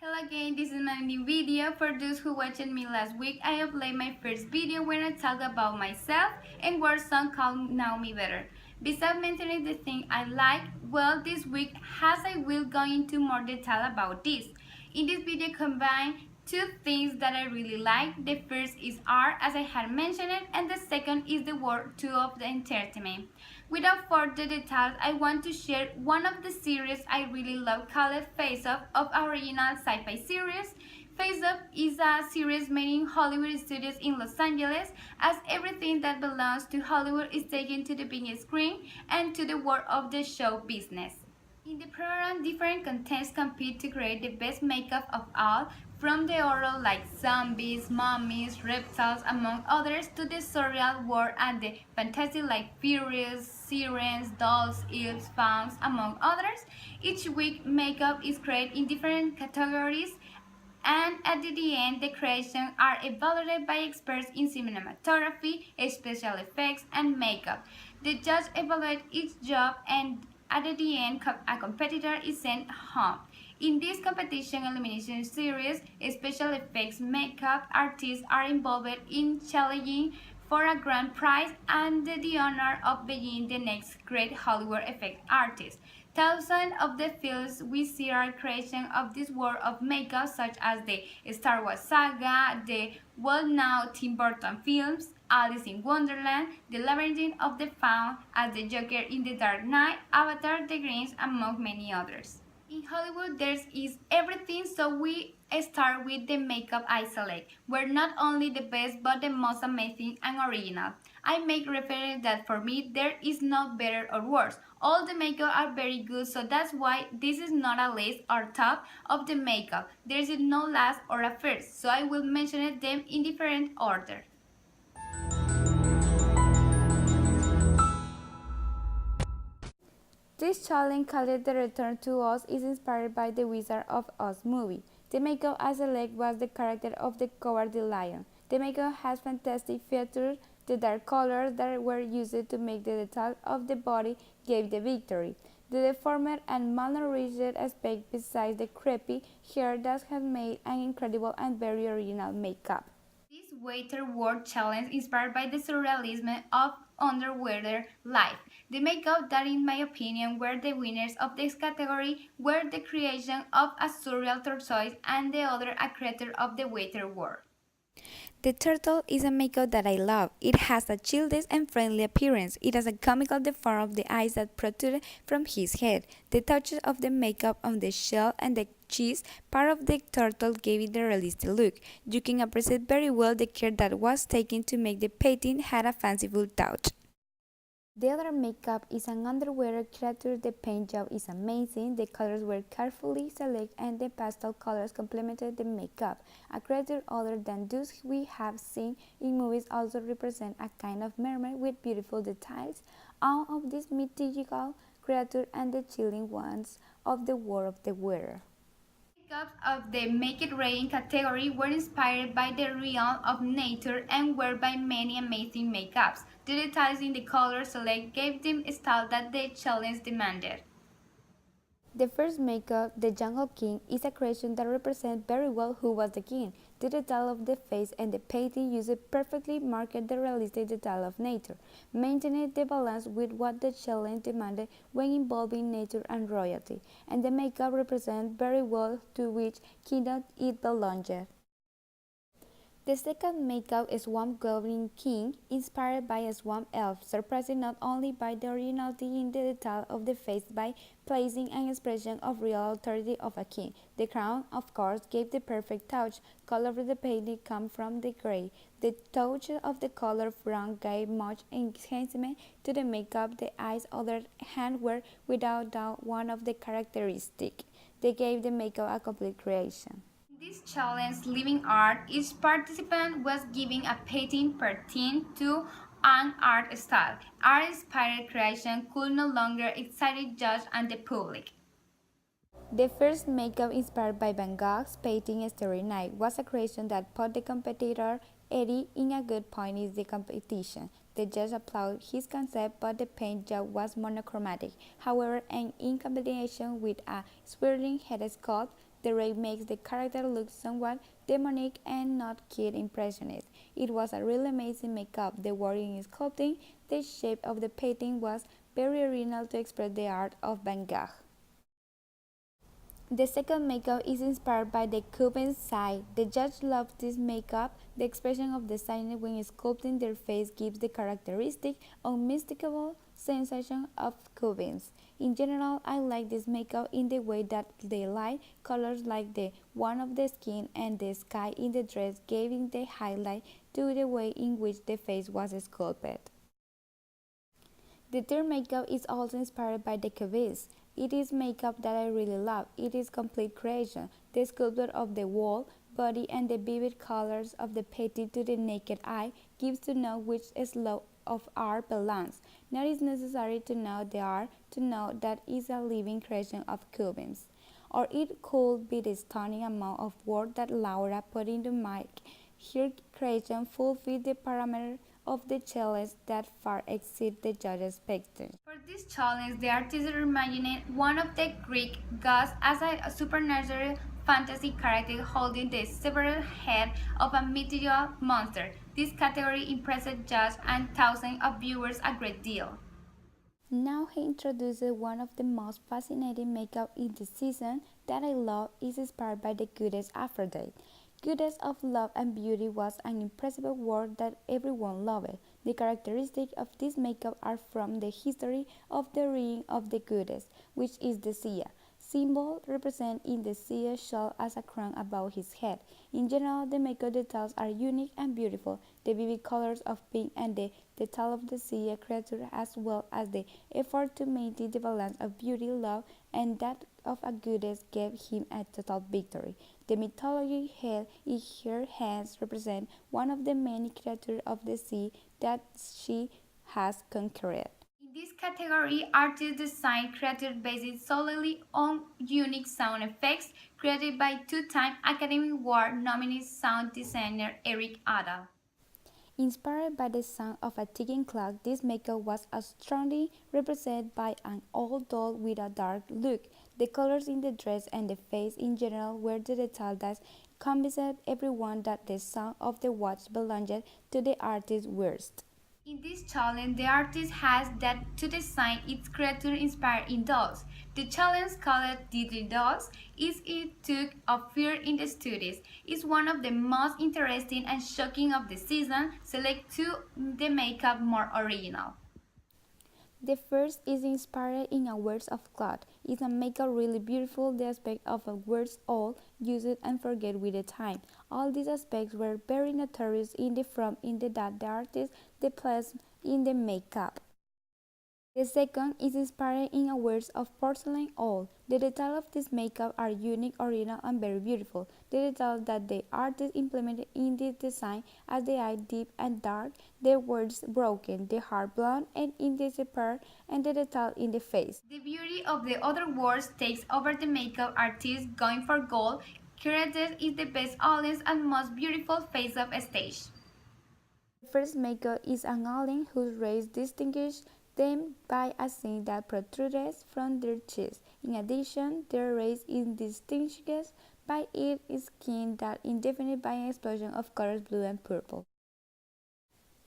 Hello again, this is my new video. For those who watched me last week, I uploaded my first video when I talked about myself and wrote a song called Know Me Better. Besides mentioning the thing I like, well, this week as I will go into more detail about this. In this video combine two things that I really like. The first is art, as I had mentioned it, and the second is the world too of the entertainment. Without further details, I want to share one of the series I really love called Face Off of original sci-fi series. Face Off is a series made in Hollywood studios in Los Angeles, as everything that belongs to Hollywood is taken to the big screen and to the world of the show business. In the program, different contestants compete to create the best makeup of all, from the horror like zombies, mummies, reptiles, among others, to the surreal world and the fantasy like fairies, sirens, dolls, elves, fauns, among others. Each week, makeup is created in different categories, and at the end, the creations are evaluated by experts in cinematography, special effects, and makeup. The judge evaluates each job, and at the end, a competitor is sent home. In this competition elimination series, special effects makeup artists are involved in challenging for a grand prize and the honor of being the next great Hollywood effect artist. Thousands of the films we see are creations of this world of makeup, such as the Star Wars saga, the well-known Tim Burton films, Alice in Wonderland, The Labyrinth of the Faun, as the Joker in The Dark Knight, Avatar, The Grinch, among many others. In Hollywood, there is everything, so we start with the makeup I select. We're not only the best, but the most amazing and original. I make reference that for me, there is no better or worse. All the makeup are very good, so that's why this is not a list or top of the makeup. There is no last or a first, so I will mention them in different order. This challenge called The Return to Oz is inspired by the Wizard of Oz movie. The makeup I select was the character of the Cowardly Lion. The makeup has fantastic features. The dark colors that were used to make the detail of the body gave the victory. The deformed and malnourished aspect besides the creepy hair that has made an incredible and very original makeup. This water world challenge inspired by the surrealism of underwater life. The makeup that in my opinion were the winners of this category were the creation of a surreal tortoise and the other a creature of the water world. The turtle is a makeup that I love. It has a childish and friendly appearance. It has a comical deform of the eyes that protrude from his head. The touches of the makeup on the shell and the cheese part of the turtle gave it a realistic look. You can appreciate very well the care that was taken to make the painting had a fanciful touch. The other makeup is an underwater creature. The paint job is amazing. The colors were carefully selected and the pastel colors complemented the makeup. A creature other than those we have seen in movies also represent a kind of mermaid with beautiful details. All of these mythical creatures and the chilling ones of the world of the water. Makeups of the Make It Rain category were inspired by the realm of nature and were by many amazing makeups. The details in the color select gave them a style that the challenge demanded. The first makeup, the Jungle King, is a creation that represents very well who was the king. The detail of the face and the painting used perfectly marked the realistic detail of nature, maintaining the balance with what the challenge demanded when involving nature and royalty, and the makeup represents very well to which kingdom it belonged. The second makeup is Swamp Goblin King, inspired by a swamp elf, surprising not only by the originality in the detail of the face by placing an expression of real authority of a king. The crown, of course, gave the perfect touch. Color of the painting come from the gray. The touch of the color brown gave much enhancement to the makeup. The eyes, on the other hand, were without doubt one of the characteristics. They gave the makeup a complete creation. This challenge, Living Art, each participant was given a painting per theme to an art style. Art-inspired creation could no longer excite judge and the public. The first makeup inspired by Van Gogh's painting Starry Night was a creation that put the competitor Eddie in a good point in the competition. The judge applauded his concept, but the paint job was monochromatic. However, and in combination with a swirling head sculpt, The red makes the character look somewhat demonic and not kid impressionist. It was a really amazing makeup. The work in sculpting the shape of the painting was very original to express the art of Van Gogh. The second makeup is inspired by the Kmndz. The judge loves this makeup. The expression of the signers when sculpting their face gives the characteristic, unmistakable sensation of Kmndz. In general, I like this makeup in the way that the light colors like the one of the skin and the sky in the dress giving the highlight to the way in which the face was sculpted. The third makeup is also inspired by the Kmndz. It is makeup that I really love. It is complete creation. The sculpture of the whole body and the vivid colors of the painting to the naked eye gives to know which slope of art belongs. Not is necessary to know the art to know that is a living creation of Kmndz. Or it could be the stunning amount of work that Laura put into mic. Her creation fulfilled the parameter of the challenge that far exceed the judges' expectations. For this challenge, the artist reimagined one of the Greek gods as a supernatural fantasy character holding the severed head of a mythical monster. This category impressed judges and thousands of viewers a great deal. Now he introduces one of the most fascinating makeup in the season that I love is inspired by the goddess Aphrodite. Goddess of love and beauty was an impressive word that everyone loved. The characteristics of this makeup are from the history of the origin of the goddess, which is the sea. Symbol represented in the sea shell as a crown above his head. In general, the makeup details are unique and beautiful. The vivid colors of pink and the detail of the sea creature as well as the effort to maintain the balance of beauty, love, and that of a goddess gave him a total victory. The mythology held in her hands represent one of the many creatures of the sea that she has conquered. In this category, artists design creatures based solely on unique sound effects created by two-time Academy Award nominee sound designer Eric Idle. Inspired by the sound of a ticking clock, this makeup was strongly represented by an old doll with a dark look. The colors in the dress and the face in general were the detail that convinced everyone that the sound of the watch belonged to the artist's worst. In this challenge, the artist has that to design its creature inspired in dolls. The challenge called Diddly Dolls is it took of fear in the studios. It's one of the most interesting and shocking of the season. Select two the makeup more original. The first is inspired in a words of cloth. It's a makeup really beautiful. The aspect of a words all use it and forget with the time. All these aspects were very notorious in the from in the that the artist the place in the makeup. The second is inspired in a words of porcelain oil. The details of this makeup are unique, original, and very beautiful. The details that the artist implemented in this design as the eye deep and dark, the words broken, the heart blonde and in the separ, and the detail in the face. The beauty of the other words takes over the makeup artist going for gold. Kmndz is the best audience and most beautiful face of stage. The first makeup is an alien whose race distinguishes them by a sign that protrudes from their cheeks. In addition, their race is distinguished by its skin that is defined by an explosion of colors blue and purple.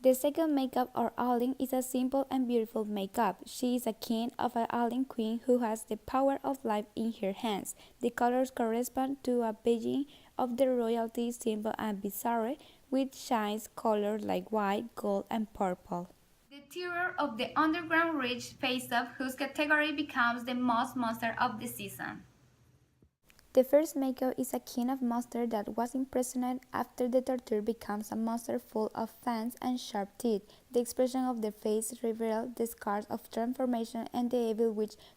The second makeup or alien is a simple and beautiful makeup. She is a king of an alien queen who has the power of life in her hands. The colors correspond to a beijing of the royalty symbol and bizarre, which shines colors like white, gold, and purple. The terror of the underground rich face-off whose category becomes the most monster of the season. The first makeup is a king of monster that was imprisoned after the torture becomes a monster full of fangs and sharp teeth. The expression of the face reveals the scars of transformation and the evil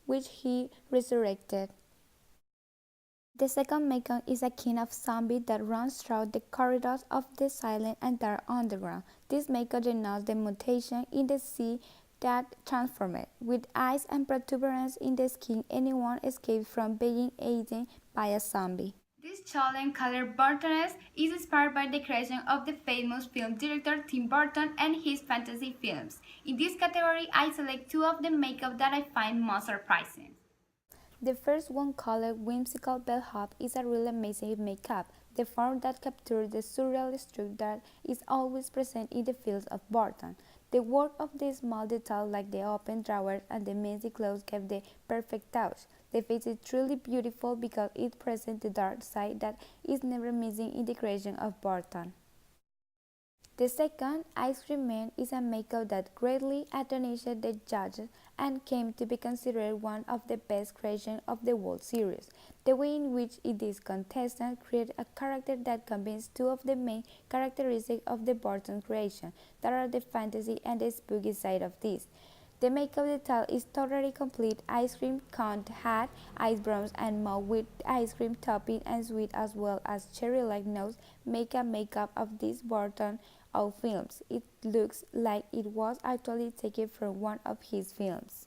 which he resurrected. The second makeup is a king of zombie that runs through the corridors of the silent and dark underground. This makeup denotes the mutation in the sea that transformed. With eyes and protuberance in the skin, anyone escapes from being eaten by a zombie. This challenge, called Burtoness, is inspired by the creation of the famous film director Tim Burton and his fantasy films. In this category, I select two of the makeup that I find most surprising. The first one, called Whimsical Bellhop, is a really amazing makeup. The form that captures the surreal structure that is always present in the films of Burton. The work of the small details like the open drawers and the messy clothes gave the perfect touch. The face is truly beautiful because it presents the dark side that is never missing in the creation of Burton. The second, Ice Cream Man, is a makeup that greatly astonished the judges and came to be considered one of the best creations of the whole series. The way in which these contestants create a character that combines two of the main characteristics of the Burton creation, that are the fantasy and the spooky side of this. The makeup detail is totally complete: ice cream cone hat, ice brows and mouth with ice cream topping and sweet as well as cherry-like nose make a makeup of these Burton of films. It looks like it was actually taken from one of his films.